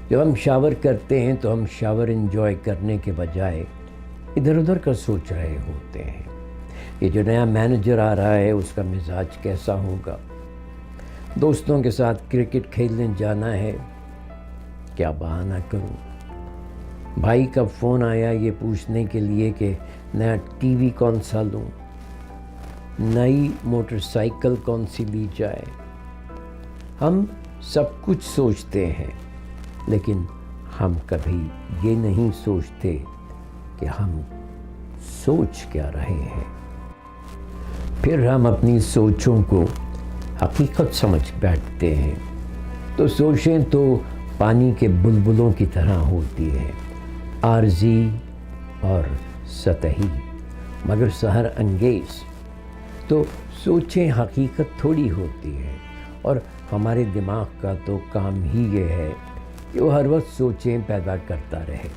جب ہم شاور کرتے ہیں تو ہم شاور انجوائے کرنے کے بجائے ادھر ادھر کا سوچ رہے ہوتے ہیں. یہ جو نیا مینیجر آ رہا ہے اس کا مزاج کیسا ہوگا. دوستوں کے ساتھ کرکٹ کھیلنے جانا ہے، کیا بہانہ کروں. بھائی کا فون آیا یہ پوچھنے کے لیے کہ نیا ٹی وی کون سا لوں، نئی موٹر سائیکل کون سی لی جائے. ہم سب کچھ سوچتے ہیں لیکن ہم کبھی یہ نہیں سوچتے کہ ہم سوچ کیا رہے ہیں. پھر ہم اپنی سوچوں کو حقیقت سمجھ بیٹھتے ہیں تو سوچیں تو پانی کے بلبلوں کی طرح ہوتی ہے، عارضی اور سطحی مگر سحر انگیز. تو سوچیں حقیقت تھوڑی ہوتی ہے، اور ہمارے دماغ کا تو کام ہی یہ ہے کہ وہ ہر وقت سوچیں پیدا کرتا رہے.